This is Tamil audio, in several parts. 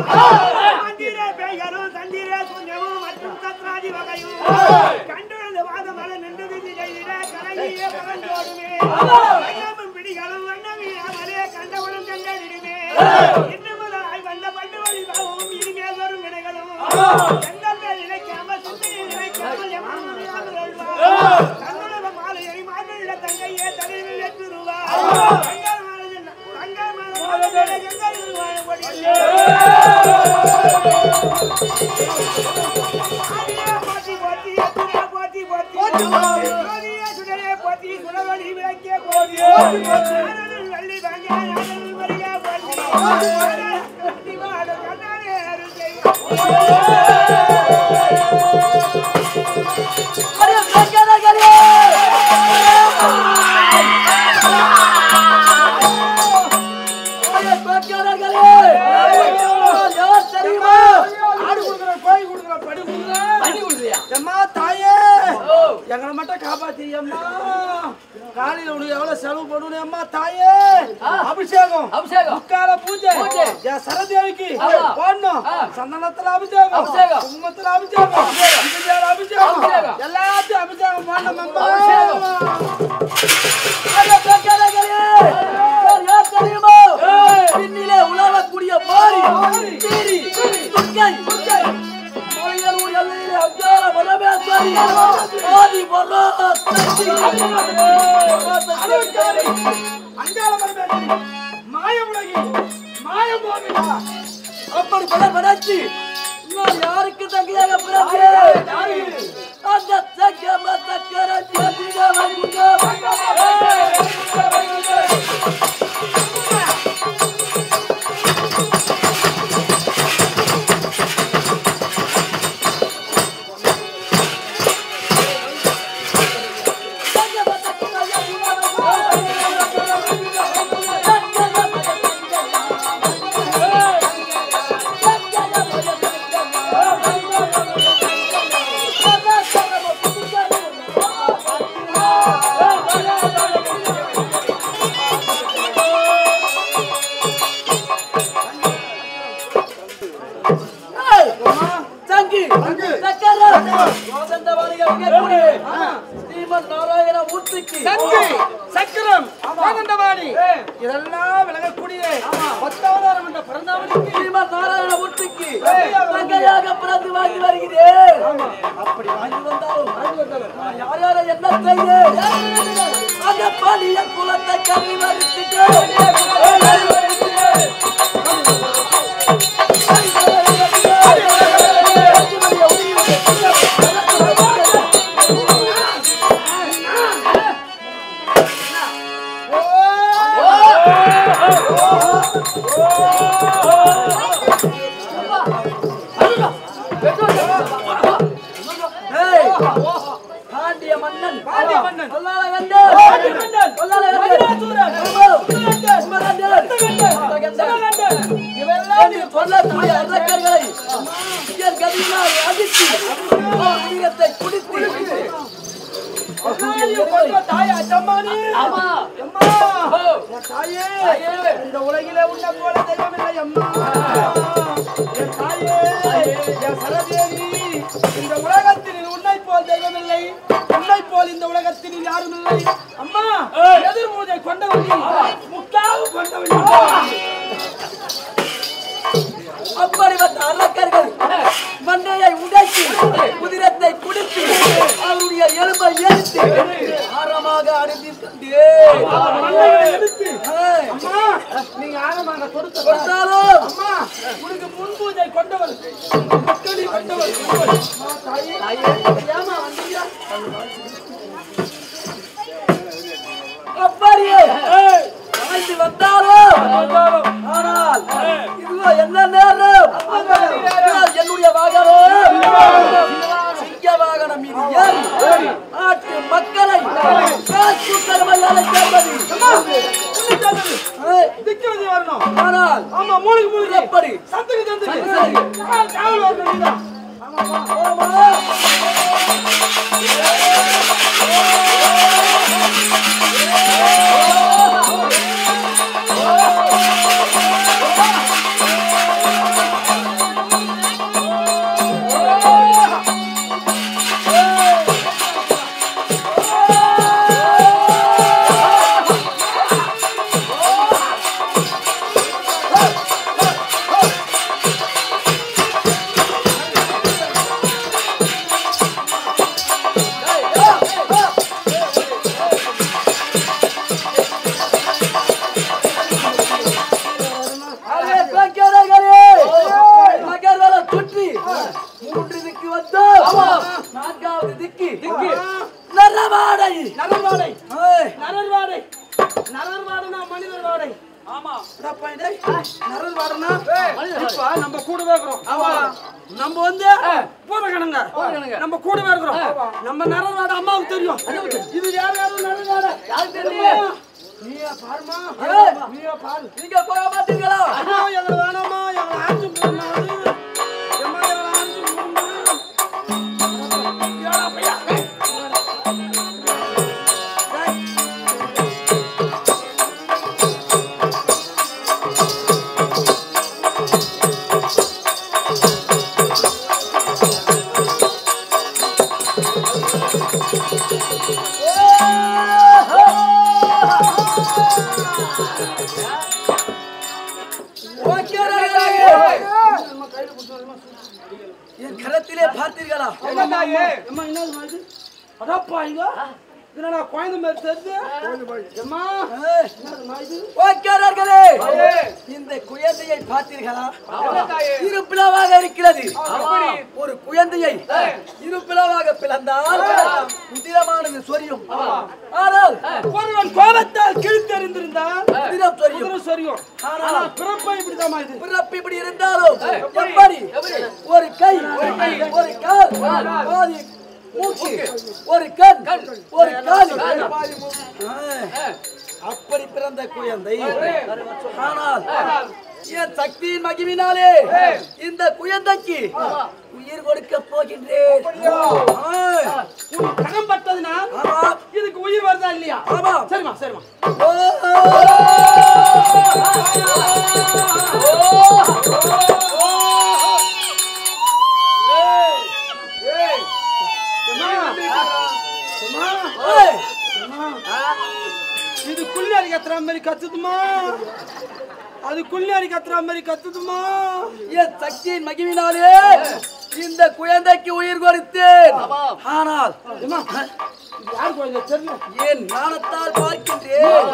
மந்திரே பேய்களும் தந்திரே சூன்யமும் மற்றும் சத்ராதி வகையும் கண்டுழந்த வாதமர நின்றது செய்திட கரையிலே பறந்தோடுமே வண்ணமும் பிடிகளும் வண்ணமீனமலே கண்டவனும் கண்டடிடுமே இன்று முதலாய் வந்த பண்டு வழிபாவும் இனிமேல் வரும் வினைகளும் எந்தெந்த நினைக்காமல் சிந்தையை நினைக்காமல் எம்மாமையாக வாழ்வார் தன்னுடைய மாலையை மாற்றிட தங்கையே தலைவில் ஏற்றுருவார் எங்களை மட்டும் காப்பாத்திரியம்மா காலையில உனக்கு எவ்வளவு செலவு பண்ணுவேன் அம்மா தாயே அபிஷேகம் முக்கால பூஜை என் சரதேவிக்கு போடணும் சந்தனத்துல அபிஷேகம் குங்குமத்துல அபிஷேகம் அபிஷேகம் எல்லாத்தையும் அபிஷேகம் பண்ணணும் அம்மா பின்னிலே உலகக்கூடிய மாறி துர்க்கை அப்படி படப்படாச்சு யாருக்கு தங்கையாக பிறகு அந்த தக்கம தக்கர இதெல்லாம் விலகக்கூடிய 10ஆம் என்ற பிறந்தவனுக்கு ஸ்ரீமன் நாராயண மூர்த்திக்கு தங்கையாக பிறந்து வாங்கி வருகிறேன். அப்படி வாங்கி வந்தாலும் யார் யாரை என்ன செய்ய அந்த பணிய குலத்தை கவி மறுத்துட்டு இந்த உலகிலே உள்ள போல தெய்வம் இல்லை அம்மா. என் தாயே, என் சரதேவி, இந்த உலகத்தில் உன்னை போல் தெய்வம் இல்லை, உன்னை போல் இந்த உலகத்தில் யாரும் இல்லை அம்மா. எதிர் பூஜை கொண்டவன் முக்காவு கொண்டவன். அப்படிப்பட்ட அரக்கர்கள் மண்ணையை உடைத்து குதிரத்தை குடித்து அவருடைய எலும்பை எடுத்து ஆரமாக நீங்க ஆரமாக கொடுத்தாலும் அம்மா உனக்கு முன் பூஜை கொண்டவள் கொண்டவள் அப்படியே வாழ்ந்து வந்தாலும் ஆனால் இதுவோ என்ன நேரம் என்னுடைய வாகனம் சிங்க வாகனம் இது ஏறி நாட்டு மக்களை ஆனால் ஆமா மூளைக்கு மூளை எப்படி சத்துக்கு வாடை. ஆமா அடப்பா டேய். நரல் வாடனா. இப்ப நம்ம கூடவே இருக்கிறோம். ஆமா நம்ம வந்து பூதகணங்க. நம்ம கூடவே இருக்கிறோம். நம்ம நரல் வாட அம்மாவுக்கு தெரியும். இது யார் நரல் வாட? யாருக்கு தெரியும்? நீயா பாருமா. நீயா பாரு. நீங்க போக மாட்டீங்களா? அம்மா எங்க வேணாமா? எங்க ஆஞ்சு போறமா. அம்மா எங்க ஆஞ்சு போறமா. யாரா பையா? என் கரத்திலே பார்த்தீர்களா? அம்மா என்ன இது? அடப்பா இங்க. என்னடா குழந்தை மாதிரி தெரியுது? அம்மா என்னடா இது? ஓகேரர்களே, இந்த குழந்தையை பார்த்தீர்களா? இருப்பிளவாக இருக்கிறது. ஒரு குழந்தையை இருப்பிளவாக பிளந்தால் உதிரமானது சொரியும். ஆனால் ஒருவன் கோபத்தால் கிழித்தெறிந்திருந்தால் உதிரம் சொரியும். உதிரம் சொரியும். ஆனா பிறப்பை இப்படிதாம்மா இது. பிறப்பு இப்படி இருந்தாலும் எப்படி ஒரு கை ஒரு கால் பாதி மூக்கு ஒரு கண் ஒரு கால் அப்படி பிறந்த குழந்தை. ஆனால் என் சக்தியின் மகிமினாலே இந்த குழந்தைக்கு உயிர் கொடுக்க போகின்றேன். கணம் பட்டதுன்னா இதுக்கு உயிர் வருதா இல்லையா? ஆமா. சரிமா சரிமா. இது குள்ளாரி கத்துற மாதிரி கத்துதுமா? அது குள்ளாரி கத்துற மாதிரி கத்துதுமா? என் சக்தியின் மகிமினாலே இந்த குழந்தைக்கு உயிர் கொடுத்தேன். ஆனால் யாரு குழந்தை தெரியல. என் ஞானத்தால் பார்க்கின்றேன்.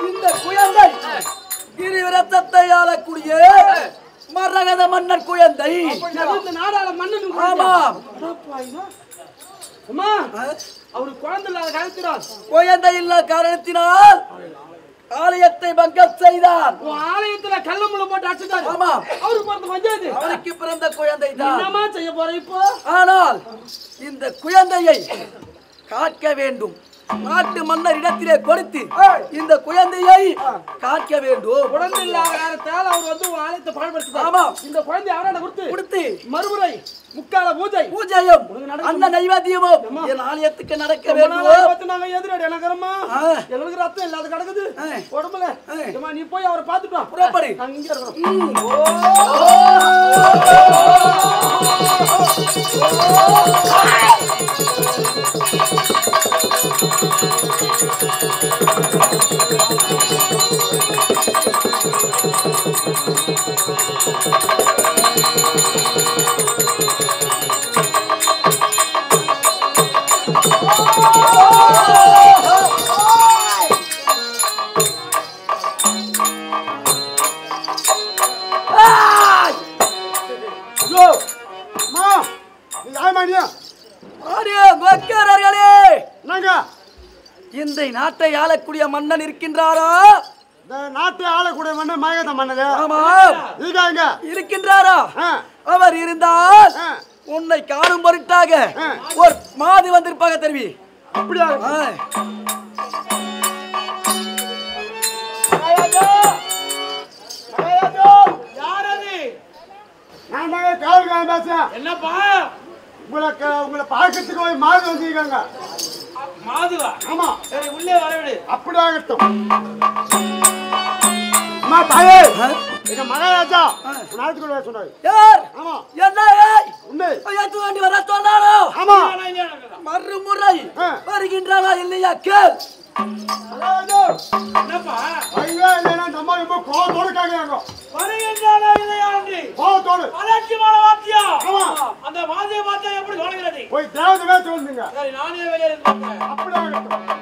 இந்த குழந்தை கிரிவரத்தை ஆளக்கூடிய மரகத மன்னன் குழந்தை. இந்த நாடாள மன்னன். ஆமா. அம்மா அவரு குழந்தை இல்லாத காலத்தினால் குழந்தை இல்ல காரணத்தினால் ஆலயத்தை பங்கம் செய்தான். ஆலயத்துல கள்ளமுள்ள போட்டு அடிச்சுட்டாரு. ஆமா. அவருக்கு பிறந்த வந்தது. அவருக்கு பிறந்த குழந்தை தான். என்னமா செய்ய போற இப்போ? ஆனால் இந்த குழந்தையை காக்க வேண்டும். நாட்டு மன்னர் இடத்திலே கொடுத்து இந்த குழந்தையை காக்க வேண்டும். குழந்தை இல்லாத காலத்தால் அவர் வந்து ஆலயத்தை பாழ்படுத்திட்டார். ஆமா. இந்த குழந்தை அவராட கொடுத்து மறுமுறை முக்கால பூஜையும் அந்த நைவேத்தியமும் என் ஆலயத்துக்கு நடக்க வேண்டும். நாங்க எதிரடி எனக்குறமா எங்களுக்கு ரத்தம் இல்லாத கிடக்குது உடம்புல. நீ போய் அவரை பார்த்துட்டு வா. புறப்படு. இங்க இருக்கிறோம். இந்த நாட்டை ஆளக்கூடிய மன்னன் இருக்கின்றாரா? நாட்டை ஆளக்கூடிய மன்னன் மகத மன்னன். ஆமா. இருக்கின்றாரா? அவர் இருந்தால் உன்னை காணும் பொருட்டாக ஒரு மாது வந்திருப்பாங்க தெரிவி. அப்படியா? என்னப்பா உங்களை பார்க்கறதுக்கு ஒரு மாது வந்திருக்காங்க. மாதுவா? ஆமா. சரி உள்ளே வரவிடு. அப்படி ஆகட்டும். அம்மா தாயே, எங்க மகாராஜா நாட்டுக்குள்ள சொன்னாரு. யார்? ஆமா. என்ன உன்னை ஏத்து வேண்டி வர சொன்னாரோ? ஆமா. மறுமுறை வருகின்றாரா இல்லையா கேள். என்னப்பா ஐயா இல்லைன்னா நம்ம ரொம்ப கோவத்தோடு கேட்கிறாங்க. வருகின்றாரா இல்லையா என்று கோவத்தோடு அலட்சியமான வார்த்தையா? ஆமா. அந்த வார்த்தையை பார்த்தா எப்படி சொல்லுகிறது? போய் தேவதை சொல்லுங்க. சரி நானே வெளியே இருக்கேன். அப்படி ஆகட்டும்.